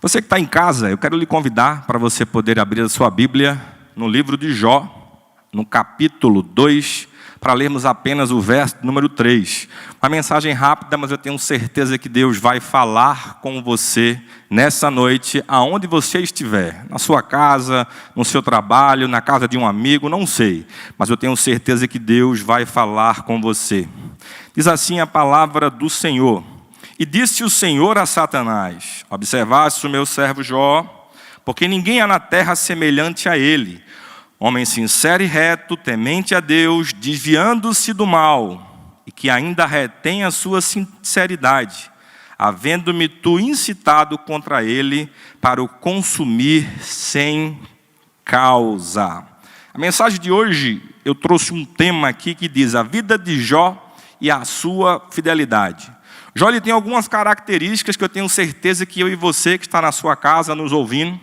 Você que está em casa, eu quero lhe convidar para você poder abrir a sua Bíblia no livro de Jó, no capítulo 2, para lermos apenas o verso número 3. Uma mensagem rápida, mas eu tenho certeza que Deus vai falar com você nessa noite, aonde você estiver, na sua casa, no seu trabalho, na casa de um amigo, não sei, mas eu tenho certeza que Deus vai falar com você. Diz assim a palavra do Senhor: E disse o Senhor a Satanás: Observaste o meu servo Jó, porque ninguém há na terra semelhante a ele, homem sincero e reto, temente a Deus, desviando-se do mal, e que ainda retém a sua sinceridade, havendo-me tu incitado contra ele para o consumir sem causa. A mensagem de hoje, eu trouxe um tema aqui que diz: a vida de Jó e a sua fidelidade. Jó ele tem algumas características que eu tenho certeza que eu e você que está na sua casa nos ouvindo,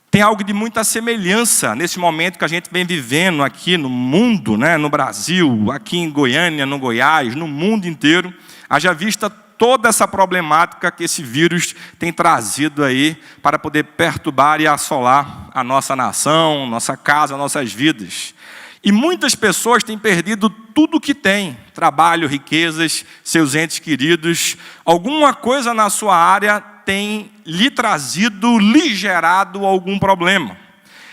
tem algo de muita semelhança nesse momento que a gente vem vivendo aqui no mundo, no Brasil, aqui em Goiânia, no Goiás, no mundo inteiro. Haja vista toda essa problemática que esse vírus tem trazido aí para poder perturbar e assolar a nossa nação, nossa casa, nossas vidas. E muitas pessoas têm perdido tudo o que têm: trabalho, riquezas, seus entes queridos. Alguma coisa na sua área tem lhe trazido, lhe gerado algum problema.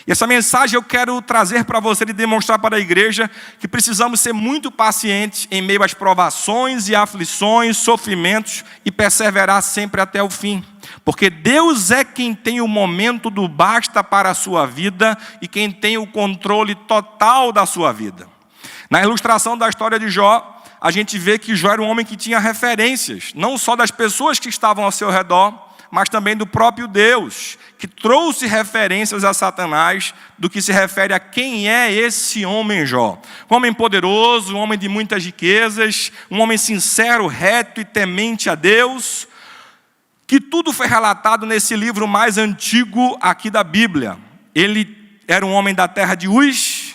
E essa mensagem eu quero trazer para você e demonstrar para a igreja que precisamos ser muito pacientes em meio às provações e aflições, sofrimentos, e perseverar sempre até o fim. Porque Deus é quem tem o momento do basta para a sua vida e quem tem o controle total da sua vida. Na ilustração da história de Jó, a gente vê que Jó era um homem que tinha referências, não só das pessoas que estavam ao seu redor, mas também do próprio Deus, que trouxe referências a Satanás do que se refere a quem é esse homem Jó. Um homem poderoso, um homem de muitas riquezas, um homem sincero, reto e temente a Deus, que tudo foi relatado nesse livro mais antigo aqui da Bíblia. Ele era um homem da terra de Uz,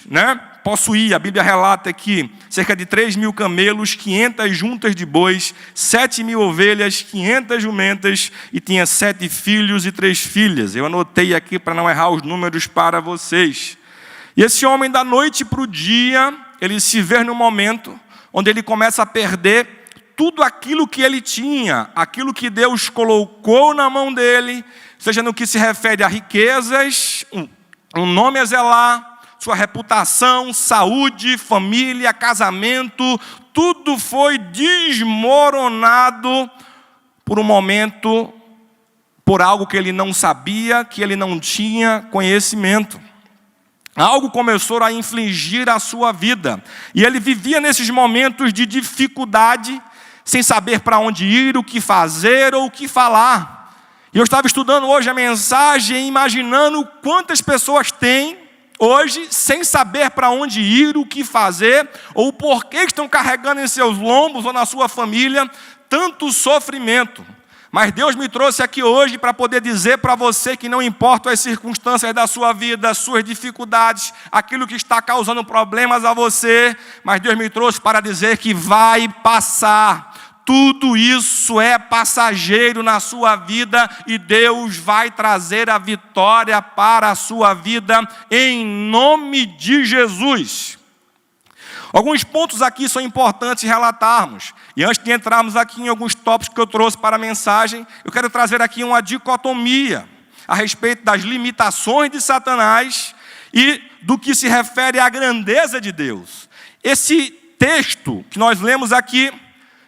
possuía, a Bíblia relata aqui, cerca de 3.000 camelos, 500 juntas de bois, 7.000 ovelhas, 500 jumentas, e tinha 7 filhos e 3 filhas. Eu anotei aqui para não errar os números para vocês. E esse homem, da noite para o dia, ele se vê no momento onde ele começa a perder tudo aquilo que ele tinha, aquilo que Deus colocou na mão dele, seja no que se refere a riquezas, um nome a zelar, sua reputação, saúde, família, casamento, tudo foi desmoronado por um momento, por algo que ele não sabia, que ele não tinha conhecimento. Algo começou a infligir a sua vida, e ele vivia nesses momentos de dificuldade, sem saber para onde ir, o que fazer ou o que falar. E eu estava estudando hoje a mensagem, imaginando quantas pessoas têm hoje, sem saber para onde ir, o que fazer, ou por que estão carregando em seus lombos ou na sua família tanto sofrimento. Mas Deus me trouxe aqui hoje para poder dizer para você que não importa as circunstâncias da sua vida, as suas dificuldades, aquilo que está causando problemas a você, mas Deus me trouxe para dizer que vai passar. Tudo isso é passageiro na sua vida e Deus vai trazer a vitória para a sua vida em nome de Jesus. Alguns pontos aqui são importantes relatarmos. E antes de entrarmos aqui em alguns tópicos que eu trouxe para a mensagem, eu quero trazer aqui uma dicotomia a respeito das limitações de Satanás e do que se refere à grandeza de Deus. Esse texto que nós lemos aqui,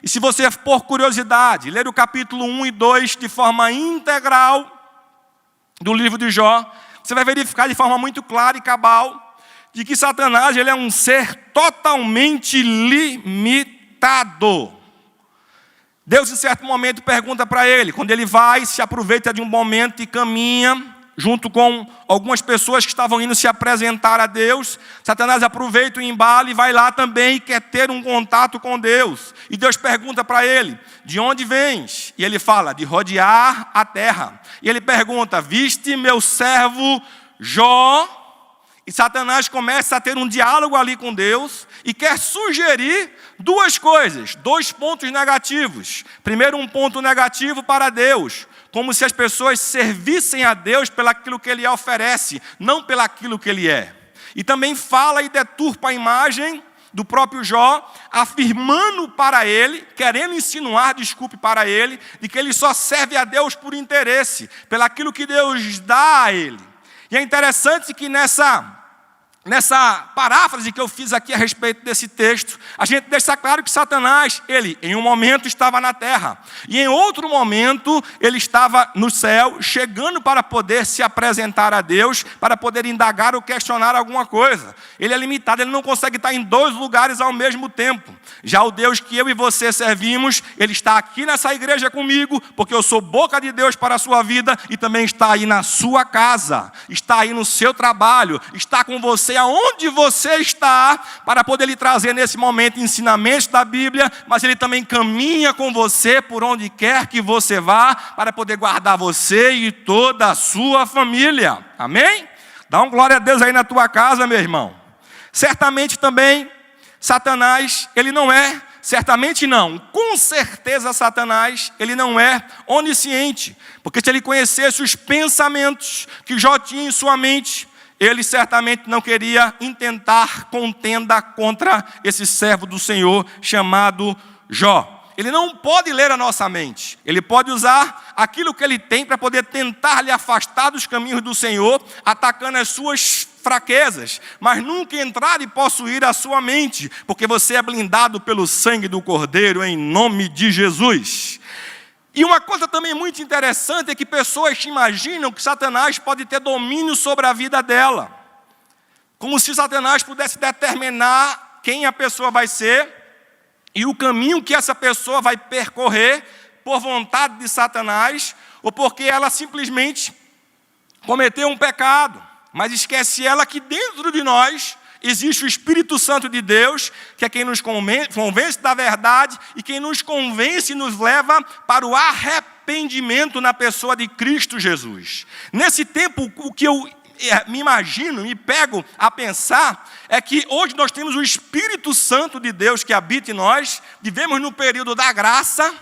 e se você, por curiosidade, ler o capítulo 1 e 2 de forma integral do livro de Jó, você vai verificar de forma muito clara e cabal de que Satanás ele é um ser totalmente limitado. Deus, em certo momento, pergunta para ele, quando ele vai, se aproveita de um momento e caminha junto com algumas pessoas que estavam indo se apresentar a Deus, Satanás aproveita o embalo e vai lá também e quer ter um contato com Deus. E Deus pergunta para ele: de onde vens? E ele fala: de rodear a terra. E ele pergunta: viste meu servo Jó? E Satanás começa a ter um diálogo ali com Deus e quer sugerir duas coisas, 2 pontos negativos. Primeiro, um ponto negativo para Deus. como se as pessoas servissem a Deus pelaquilo que Ele oferece, não pelaquilo que Ele é. E também fala e deturpa a imagem do próprio Jó, afirmando para ele, querendo insinuar, para ele, de que ele só serve a Deus por interesse, pelaquilo que Deus dá a ele. E é interessante que nessa paráfrase que eu fiz aqui a respeito desse texto, a gente deixa claro que Satanás, ele em um momento estava na terra, e em outro momento ele estava no céu, chegando para poder se apresentar a Deus, para poder indagar ou questionar alguma coisa. Ele é limitado, ele não consegue estar em dois lugares ao mesmo tempo. Já o Deus que eu e você servimos, ele está aqui nessa igreja comigo, porque eu sou boca de Deus para a sua vida, e também está aí na sua casa, está aí no seu trabalho, está com você aonde você está, para poder lhe trazer nesse momento ensinamentos da Bíblia, mas ele também caminha com você por onde quer que você vá, para poder guardar você e toda a sua família. Amém? Dá um glória a Deus aí na tua casa, meu irmão. Certamente também, Satanás, ele não é, certamente não, com certeza Satanás, ele não é onisciente, porque se ele conhecesse os pensamentos que Jó tinha em sua mente, ele certamente não queria intentar contenda contra esse servo do Senhor chamado Jó. Ele não pode ler a nossa mente. Ele pode usar aquilo que ele tem para poder tentar lhe afastar dos caminhos do Senhor, atacando as suas fraquezas, mas nunca entrar e possuir a sua mente, porque você é blindado pelo sangue do Cordeiro em nome de Jesus. E uma coisa também muito interessante é que pessoas imaginam que Satanás pode ter domínio sobre a vida dela. Como se Satanás pudesse determinar quem a pessoa vai ser e o caminho que essa pessoa vai percorrer por vontade de Satanás, ou porque ela simplesmente cometeu um pecado. Mas esquece ela que dentro de nós existe o Espírito Santo de Deus, que é quem nos convence da verdade e quem nos convence e nos leva para o arrependimento na pessoa de Cristo Jesus. Nesse tempo, o que eu me imagino, me pego a pensar, é que hoje nós temos o Espírito Santo de Deus que habita em nós, vivemos no período da graça.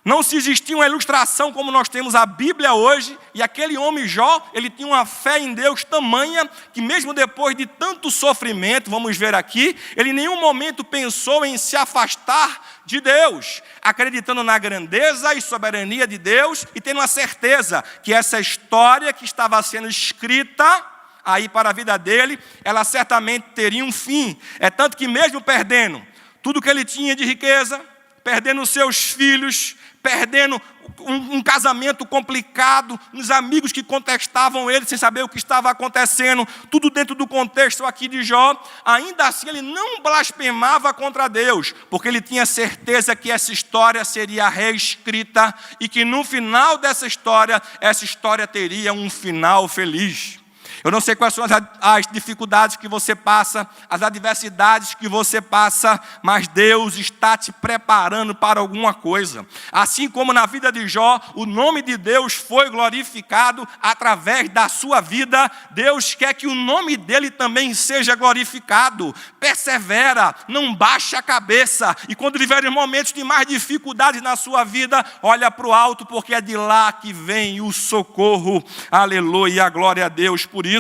Não se existia uma ilustração como nós temos a Bíblia hoje, e aquele homem Jó, ele tinha uma fé em Deus tamanha, que mesmo depois de tanto sofrimento, vamos ver aqui, ele em nenhum momento pensou em se afastar de Deus, acreditando na grandeza e soberania de Deus, e tendo a certeza que essa história que estava sendo escrita aí para a vida dele, ela certamente teria um fim. É tanto que mesmo perdendo tudo que ele tinha de riqueza, perdendo seus filhos, perdendo um casamento complicado, uns amigos que contestavam ele sem saber o que estava acontecendo, tudo dentro do contexto aqui de Jó, ainda assim ele não blasfemava contra Deus, porque ele tinha certeza que essa história seria reescrita e que no final dessa história, essa história teria um final feliz. Eu não sei quais são as dificuldades que você passa, as adversidades que você passa, mas Deus está te preparando para alguma coisa. Assim como na vida de Jó, o nome de Deus foi glorificado através da sua vida, Deus quer que o nome dele também seja glorificado. Persevera, não baixe a cabeça, e quando viver momentos de mais dificuldades na sua vida, olha para o alto, porque é de lá que vem o socorro. Aleluia, glória a Deus por isso.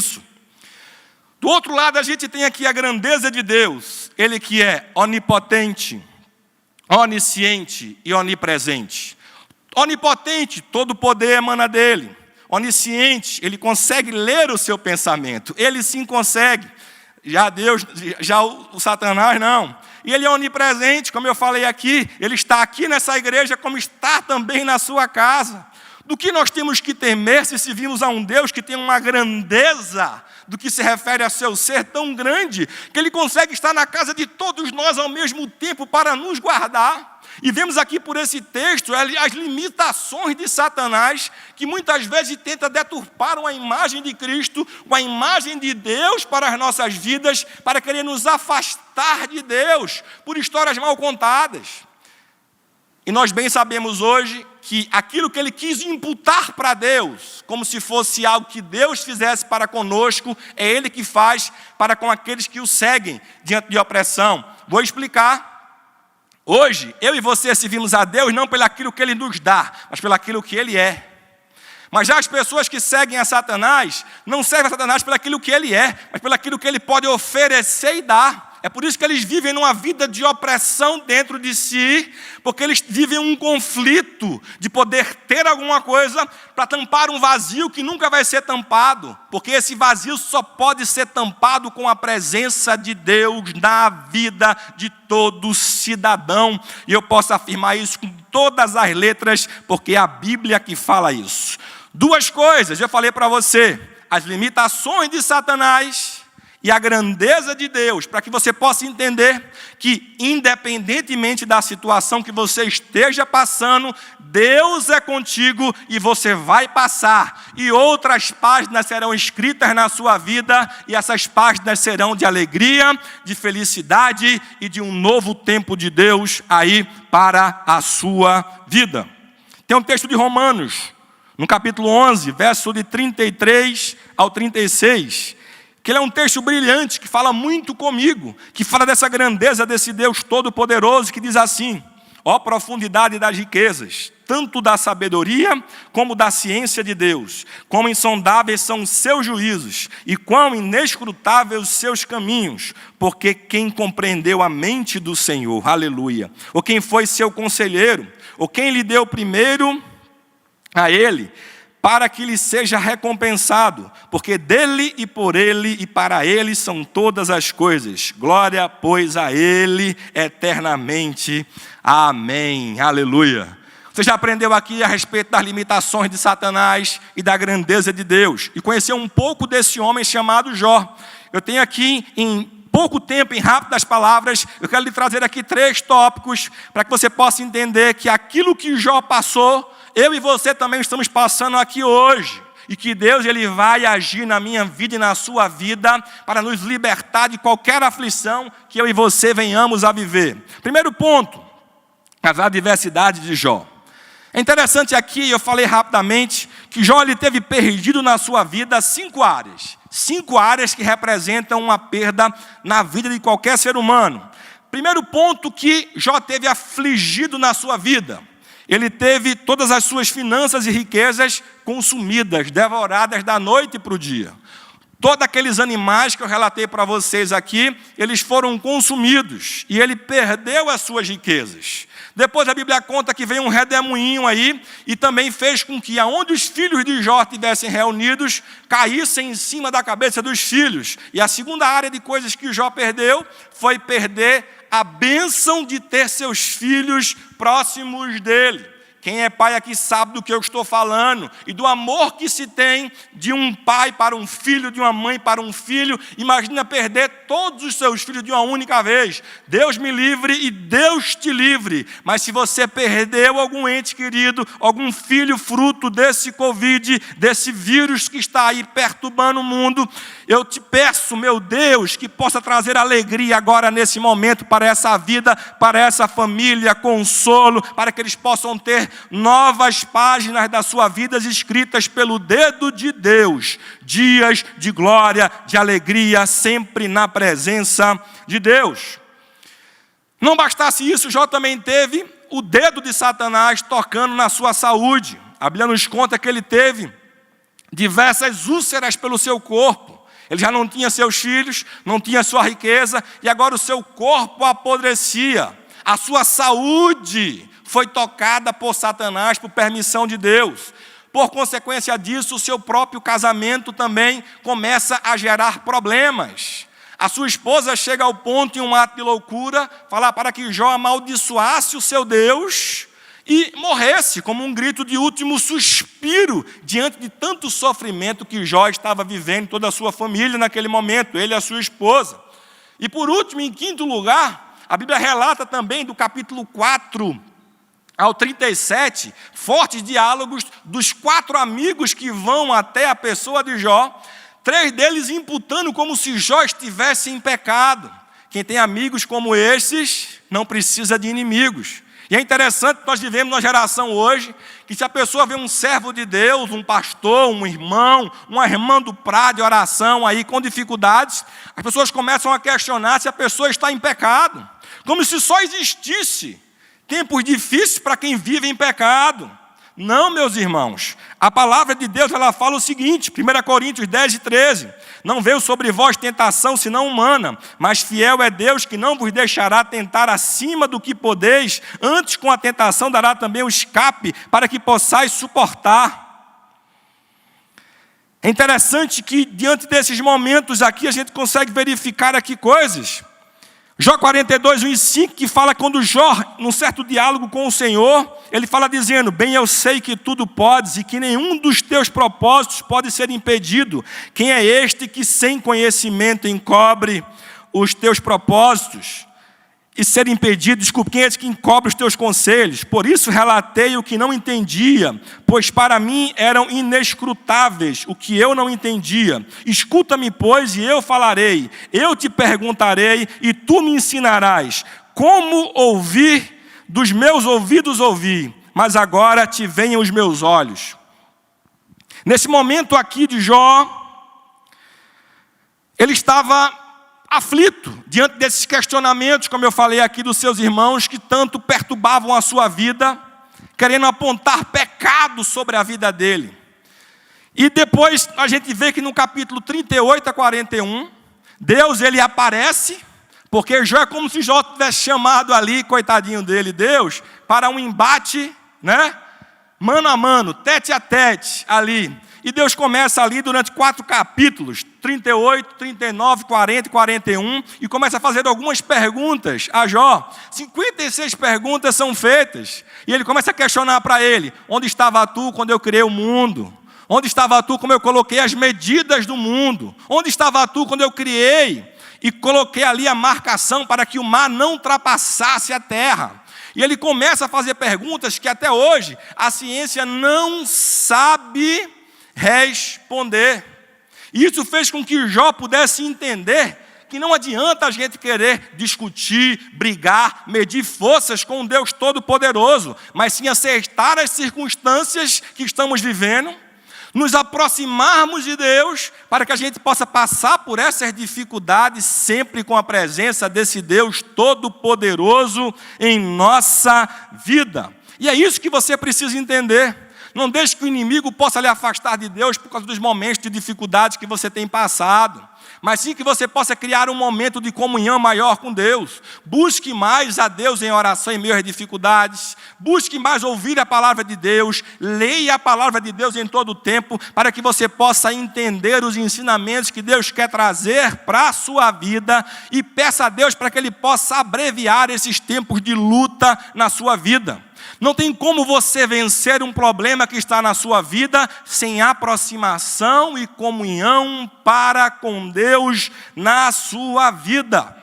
Do outro lado, a gente tem aqui a grandeza de Deus, ele que é onipotente, onisciente e onipresente. Onipotente, todo poder emana dele. Onisciente, ele consegue ler o seu pensamento, ele sim consegue. Já Deus, já o Satanás não. E ele é onipresente, como eu falei aqui, ele está aqui nessa igreja como está também na sua casa. Do que nós temos que temer se servimos a um Deus que tem uma grandeza do que se refere a seu ser tão grande, que ele consegue estar na casa de todos nós ao mesmo tempo para nos guardar? E vemos aqui por esse texto as limitações de Satanás, que muitas vezes tenta deturpar uma imagem de Cristo, uma imagem de Deus para as nossas vidas, para querer nos afastar de Deus por histórias mal contadas. E nós bem sabemos hoje que aquilo que ele quis imputar para Deus, como se fosse algo que Deus fizesse para conosco, é ele que faz para com aqueles que o seguem diante de opressão. Vou explicar. Hoje, eu e você servimos a Deus não pelo aquilo que ele nos dá, mas pelo aquilo que ele é. Mas já as pessoas que seguem a Satanás, não servem a Satanás pelo aquilo que ele é, mas pelo aquilo que ele pode oferecer e dar. É por isso que eles vivem numa vida de opressão dentro de si, porque eles vivem um conflito de poder ter alguma coisa para tampar um vazio que nunca vai ser tampado, porque esse vazio só pode ser tampado com a presença de Deus na vida de todo cidadão. E eu posso afirmar isso com todas as letras, porque é a Bíblia que fala isso. Duas coisas, eu falei para você, as limitações de Satanás e a grandeza de Deus, para que você possa entender que, independentemente da situação que você esteja passando, Deus é contigo e você vai passar. E outras páginas serão escritas na sua vida, e essas páginas serão de alegria, de felicidade e de um novo tempo de Deus aí para a sua vida. Tem um texto de Romanos, no capítulo 11, verso de 33 ao 36, que ele é um texto brilhante, que fala muito comigo, que fala dessa grandeza desse Deus Todo-Poderoso, que diz assim: ó profundidade das riquezas, tanto da sabedoria como da ciência de Deus, quão insondáveis são os seus juízos, e quão inescrutáveis os seus caminhos, porque quem compreendeu a mente do Senhor, aleluia, ou quem foi seu conselheiro, ou quem lhe deu primeiro a ele, para que lhe seja recompensado, porque dele e por ele e para ele são todas as coisas. Glória, pois, a ele eternamente. Amém. Aleluia. Você já aprendeu aqui a respeito das limitações de Satanás e da grandeza de Deus, e conheceu um pouco desse homem chamado Jó. Eu tenho aqui, em pouco tempo, em rápidas palavras, eu quero lhe trazer aqui 3 tópicos, para que você possa entender que aquilo que Jó passou, eu e você também estamos passando aqui hoje. E que Deus ele vai agir na minha vida e na sua vida para nos libertar de qualquer aflição que eu e você venhamos a viver. Primeiro ponto, as adversidades de Jó. É interessante aqui, eu falei rapidamente, que Jó ele teve perdido na sua vida 5 áreas. 5 áreas que representam uma perda na vida de qualquer ser humano. Primeiro ponto que Jó teve afligido na sua vida. Ele teve todas as suas finanças e riquezas consumidas, devoradas da noite para o dia. Todos aqueles animais que eu relatei para vocês aqui, eles foram consumidos e ele perdeu as suas riquezas. Depois a Bíblia conta que veio um redemoinho aí e também fez com que aonde os filhos de Jó estivessem reunidos, caíssem em cima da cabeça dos filhos. E a segunda área de coisas que Jó perdeu foi perder a bênção de ter seus filhos próximos dele. Quem é pai aqui sabe do que eu estou falando e do amor que se tem de um pai para um filho, de uma mãe para um filho. Imagina perder todos os seus filhos de uma única vez. Deus me livre e Deus te livre. Mas se você perdeu algum ente querido, algum filho fruto desse Covid, desse vírus que está aí perturbando o mundo, eu te peço, meu Deus, que possa trazer alegria agora nesse momento para essa vida, para essa família, consolo, para que eles possam ter novas páginas da sua vida escritas pelo dedo de Deus, dias de glória, de alegria, sempre na presença de Deus. Não bastasse isso, Jó também teve o dedo de Satanás tocando na sua saúde. A Bíblia nos conta que ele teve diversas úlceras pelo seu corpo. Ele já não tinha seus filhos, não tinha sua riqueza, e agora o seu corpo apodrecia. A sua saúde foi tocada por Satanás, por permissão de Deus. Por consequência disso, o seu próprio casamento também começa a gerar problemas. A sua esposa chega ao ponto, em um ato de loucura, falar para que Jó amaldiçoasse o seu Deus e morresse como um grito de último suspiro diante de tanto sofrimento que Jó estava vivendo, toda a sua família naquele momento, ele e a sua esposa. E por último, em quinto lugar, a Bíblia relata também do capítulo 4 ao 37, fortes diálogos dos 4 amigos que vão até a pessoa de Jó, 3 deles imputando como se Jó estivesse em pecado. Quem tem amigos como esses não precisa de inimigos. E é interessante que nós vivemos numa geração hoje que se a pessoa vê um servo de Deus, um pastor, um irmão, uma irmã do prado de oração aí com dificuldades, as pessoas começam a questionar se a pessoa está em pecado, como se só existisse tempos difíceis para quem vive em pecado. Não, meus irmãos, A palavra de Deus, ela fala o seguinte, 1 Coríntios 10:13. Não veio sobre vós tentação, senão humana, mas fiel é Deus que não vos deixará tentar acima do que podeis, antes com a tentação dará também o escape, para que possais suportar. É interessante que diante desses momentos aqui, a gente consegue verificar aqui coisas. Jó 42:1-5, que fala quando Jó, num certo diálogo com o Senhor, ele fala dizendo: bem eu sei que tudo podes e que nenhum dos teus propósitos pode ser impedido. Quem é este que sem conhecimento encobre os teus propósitos e ser impedido? Desculpe, quem é esse que encobre os teus conselhos? Por isso relatei o que não entendia, pois para mim eram inescrutáveis o que eu não entendia. Escuta-me, pois, e eu falarei. Eu te perguntarei e tu me ensinarás. Como ouvir? Dos meus ouvidos ouvi, mas agora te veem os meus olhos. Nesse momento aqui de Jó, ele estava aflito diante desses questionamentos, como eu falei aqui, dos seus irmãos, que tanto perturbavam a sua vida, querendo apontar pecado sobre a vida dele. E depois a gente vê que no capítulo 38-41, Deus ele aparece, porque Jó é como se Jó tivesse chamado ali, coitadinho dele, Deus, para um embate, né? Mano a mano, tete a tete ali. E Deus começa ali durante 4 capítulos, 38, 39, 40 e 41, e começa a fazer algumas perguntas a Jó. 56 perguntas são feitas. E ele começa a questionar para ele: onde estava tu quando eu criei o mundo? Onde estava tu quando eu coloquei as medidas do mundo? Onde estava tu quando eu criei e coloquei ali a marcação para que o mar não ultrapassasse a terra? E ele começa a fazer perguntas que até hoje a ciência não sabe responder. E isso fez com que Jó pudesse entender que não adianta a gente querer discutir, brigar, medir forças com um Deus Todo-Poderoso, mas sim aceitar as circunstâncias que estamos vivendo, nos aproximarmos de Deus, para que a gente possa passar por essas dificuldades, sempre com a presença desse Deus Todo-Poderoso em nossa vida. E é isso que você precisa entender. Não deixe que o inimigo possa lhe afastar de Deus por causa dos momentos de dificuldades que você tem passado, mas sim que você possa criar um momento de comunhão maior com Deus. Busque mais a Deus em oração em meio às dificuldades, busque mais ouvir a palavra de Deus, leia a palavra de Deus em todo o tempo, para que você possa entender os ensinamentos que Deus quer trazer para a sua vida, e peça a Deus para que Ele possa abreviar esses tempos de luta na sua vida. Não tem como você vencer um problema que está na sua vida sem aproximação e comunhão para com Deus na sua vida.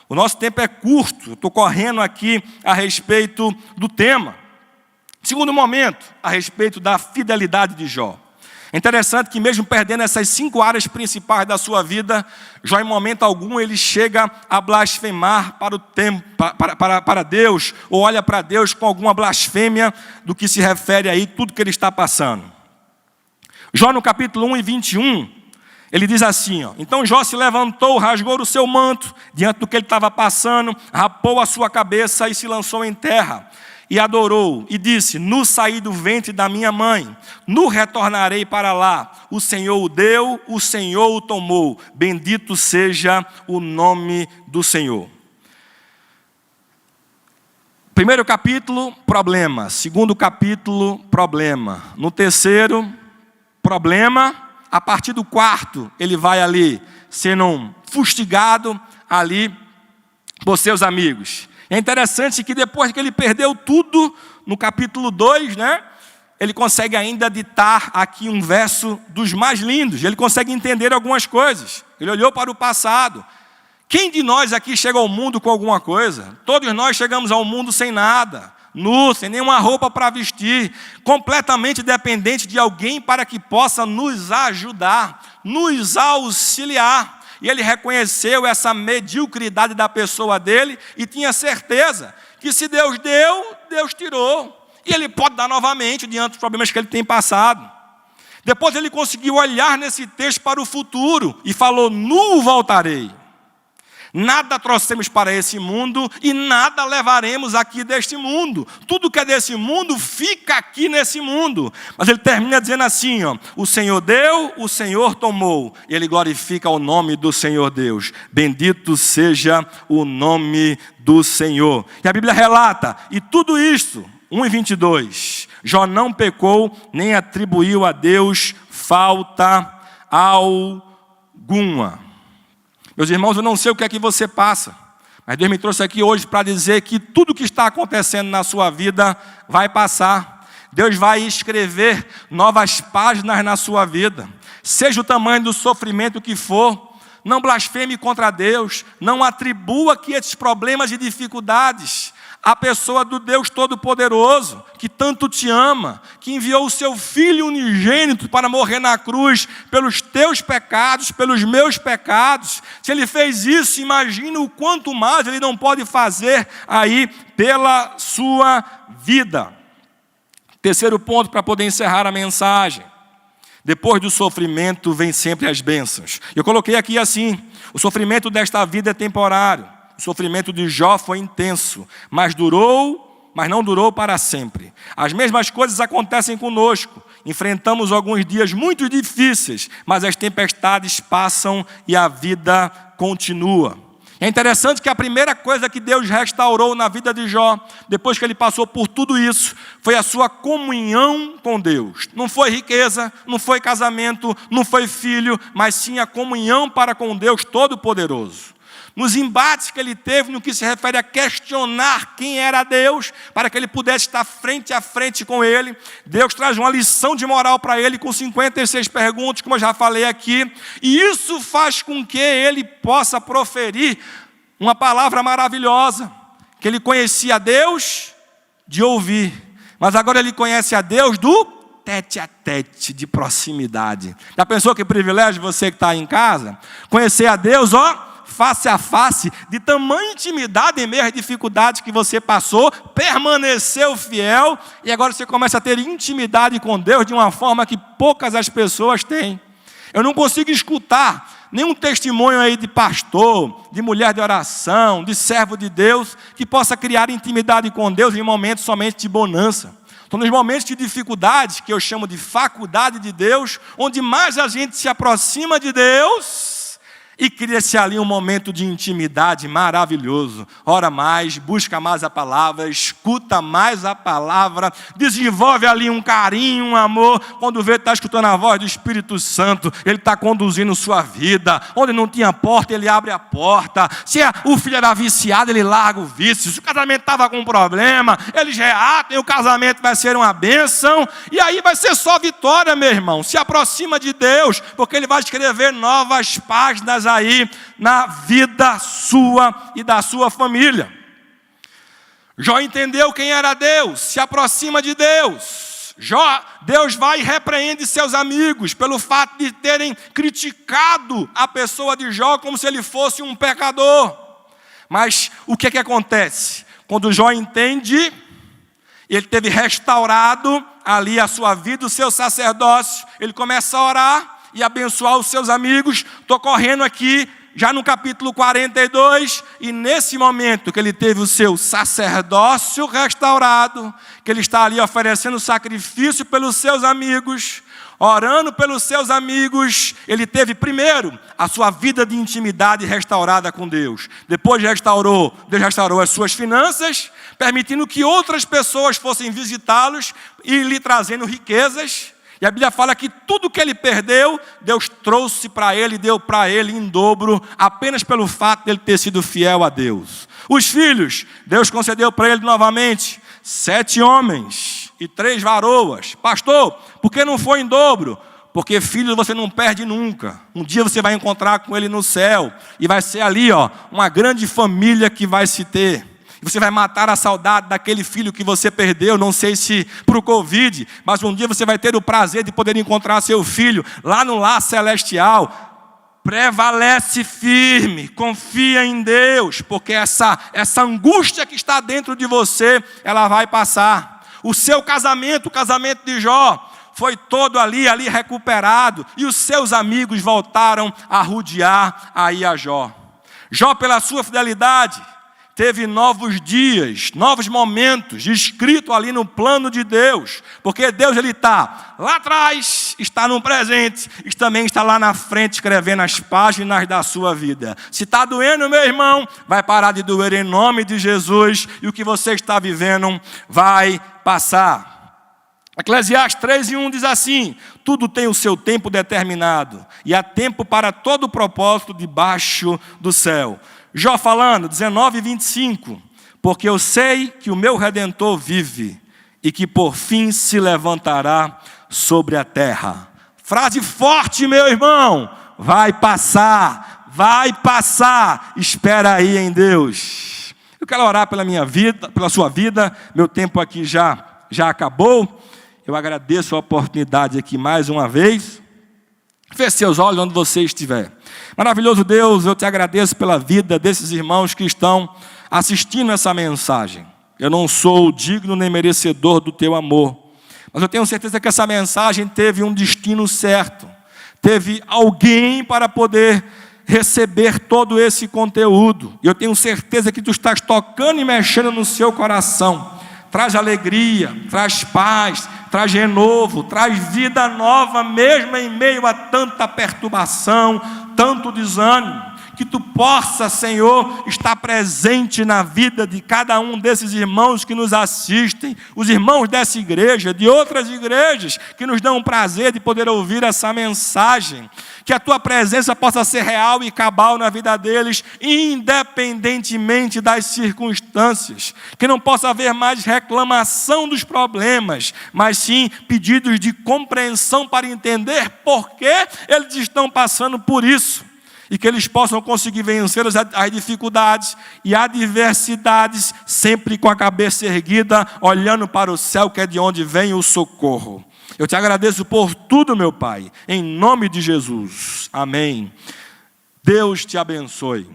O nosso tempo é curto, eu estou correndo aqui a respeito do tema. Segundo momento, a respeito da fidelidade de Jó. É interessante que mesmo perdendo essas 5 áreas principais da sua vida, Jó em momento algum ele chega a blasfemar para Deus, ou olha para Deus com alguma blasfêmia do que se refere aí tudo que ele está passando. Jó no capítulo 1:21, ele diz assim, então Jó se levantou, rasgou o seu manto, diante do que ele estava passando, rapou a sua cabeça e se lançou em terra. E adorou, e disse, nu saí do ventre da minha mãe, nu retornarei para lá. O Senhor o deu, o Senhor o tomou. Bendito seja o nome do Senhor. Primeiro capítulo, problema. Segundo capítulo, problema. No terceiro, problema. A partir do 4, ele vai ali sendo fustigado ali por seus amigos. É interessante que depois que ele perdeu tudo, no capítulo 2, né, ele consegue ainda ditar aqui um verso dos mais lindos. Ele consegue entender algumas coisas. Ele olhou para o passado. Quem de nós aqui chega ao mundo com alguma coisa? Todos nós chegamos ao mundo sem nada, nu, sem nenhuma roupa para vestir, completamente dependente de alguém para que possa nos ajudar, nos auxiliar. E ele reconheceu essa mediocridade da pessoa dele e tinha certeza que se Deus deu, Deus tirou. E ele pode dar novamente diante dos problemas que ele tem passado. Depois ele conseguiu olhar nesse texto para o futuro e falou, nu voltarei. Nada trouxemos para esse mundo e nada levaremos aqui deste mundo. Tudo que é desse mundo fica aqui nesse mundo. Mas ele termina dizendo assim, ó: o Senhor deu, o Senhor tomou. E ele glorifica o nome do Senhor Deus. Bendito seja o nome do Senhor. E a Bíblia relata, e tudo isso, 1:22, Jó não pecou, nem atribuiu a Deus falta alguma. Meus irmãos, eu não sei o que é que você passa, mas Deus me trouxe aqui hoje para dizer que tudo que está acontecendo na sua vida vai passar. Deus vai escrever novas páginas na sua vida. Seja o tamanho do sofrimento que for, não blasfeme contra Deus, não atribua aqui esses problemas e dificuldades à pessoa do Deus Todo-Poderoso, que tanto te ama, que enviou o seu Filho unigênito para morrer na cruz pelos teus pecados, pelos meus pecados. Se Ele fez isso, imagina o quanto mais Ele não pode fazer aí pela sua vida. Terceiro ponto para poder encerrar a mensagem. Depois do sofrimento vem sempre as bênçãos. Eu coloquei aqui assim: o sofrimento desta vida é temporário. O sofrimento de Jó foi intenso, mas não durou para sempre. As mesmas coisas acontecem conosco. Enfrentamos alguns dias muito difíceis, mas as tempestades passam e a vida continua. É interessante que a primeira coisa que Deus restaurou na vida de Jó, depois que ele passou por tudo isso, foi a sua comunhão com Deus. Não foi riqueza, não foi casamento, não foi filho, mas sim a comunhão para com Deus Todo-Poderoso. Nos embates que ele teve no que se refere a questionar quem era Deus, para que ele pudesse estar frente a frente com ele, Deus traz uma lição de moral para ele com 56 perguntas, como eu já falei aqui, e isso faz com que ele possa proferir uma palavra maravilhosa, que ele conhecia a Deus de ouvir, mas agora ele conhece a Deus do tete a tete, de proximidade. Já pensou que privilégio você que está em casa? Conhecer a Deus, face a face, de tamanha intimidade em meio às dificuldades que você passou, permaneceu fiel, e agora você começa a ter intimidade com Deus de uma forma que poucas as pessoas têm. Eu não consigo escutar nenhum testemunho aí de pastor, de mulher de oração, de servo de Deus, que possa criar intimidade com Deus em momentos somente de bonança. Então, nos momentos de dificuldade, que eu chamo de faculdade de Deus, onde mais a gente se aproxima de Deus, e cria-se ali um momento de intimidade maravilhoso. Ora mais, busca mais a palavra, escuta mais a palavra, desenvolve ali um carinho, um amor. Quando vê, está escutando a voz do Espírito Santo, Ele está conduzindo sua vida. Onde não tinha porta, Ele abre a porta. Se o filho era viciado, Ele larga o vício. Se o casamento estava com problema, eles reatam e o casamento vai ser uma bênção. E aí vai ser só vitória, meu irmão. Se aproxima de Deus, porque Ele vai escrever novas páginas aí na vida sua e da sua família. Jó entendeu quem era Deus, se aproxima de Deus. Deus vai e repreende seus amigos pelo fato de terem criticado a pessoa de Jó como se ele fosse um pecador. Mas o que é que acontece? Quando Jó entende, ele teve restaurado ali a sua vida, o seu sacerdócio, ele começa a orar e abençoar os seus amigos. Estou correndo aqui, já no capítulo 42, e nesse momento que ele teve o seu sacerdócio restaurado, que ele está ali oferecendo sacrifício pelos seus amigos, orando pelos seus amigos, ele teve primeiro a sua vida de intimidade restaurada com Deus. Depois Deus restaurou as suas finanças, permitindo que outras pessoas fossem visitá-los e lhe trazendo riquezas. E a Bíblia fala que tudo que ele perdeu, Deus trouxe para ele, deu para ele em dobro, apenas pelo fato de ele ter sido fiel a Deus. Os filhos, Deus concedeu para ele novamente 7 homens e 3 varoas. Pastor, por que não foi em dobro? Porque filho você não perde nunca. Um dia você vai encontrar com ele no céu, e vai ser ali uma grande família que vai se ter. Você vai matar a saudade daquele filho que você perdeu, não sei se para o Covid, mas um dia você vai ter o prazer de poder encontrar seu filho lá no lar celestial. Prevalece firme, confia em Deus, porque essa angústia que está dentro de você, ela vai passar. O seu casamento, o casamento de Jó, foi todo ali recuperado, e os seus amigos voltaram a rodear aí a Jó. Jó, pela sua fidelidade, teve novos dias, novos momentos, escrito ali no plano de Deus, porque Deus ele está lá atrás, está no presente, e também está lá na frente, escrevendo as páginas da sua vida. Se está doendo, meu irmão, vai parar de doer em nome de Jesus, e o que você está vivendo vai passar. Eclesiastes 3:1 diz assim: tudo tem o seu tempo determinado, e há tempo para todo o propósito debaixo do céu. Jó falando, 19:25, porque eu sei que o meu Redentor vive, e que por fim se levantará sobre a terra. Frase forte, meu irmão, vai passar, espera aí em Deus. Eu quero orar pela minha vida, pela sua vida, meu tempo aqui já acabou. Eu agradeço a oportunidade aqui mais uma vez. Feche seus olhos onde você estiver. Maravilhoso Deus, eu te agradeço pela vida desses irmãos que estão assistindo essa mensagem. Eu não sou digno nem merecedor do teu amor, mas eu tenho certeza que essa mensagem teve um destino certo. Teve alguém para poder receber todo esse conteúdo. E eu tenho certeza que tu estás tocando e mexendo no seu coração. Traz alegria, traz paz, traz renovo, traz vida nova, mesmo em meio a tanta perturbação, tanto desânimo. Que tu possa, Senhor, estar presente na vida de cada um desses irmãos que nos assistem, os irmãos dessa igreja, de outras igrejas, que nos dão o prazer de poder ouvir essa mensagem. Que a tua presença possa ser real e cabal na vida deles, independentemente das circunstâncias. Que não possa haver mais reclamação dos problemas, mas sim pedidos de compreensão para entender por que eles estão passando por isso. E que eles possam conseguir vencer as dificuldades e adversidades, sempre com a cabeça erguida, olhando para o céu, que é de onde vem o socorro. Eu te agradeço por tudo, meu Pai, em nome de Jesus. Amém. Deus te abençoe.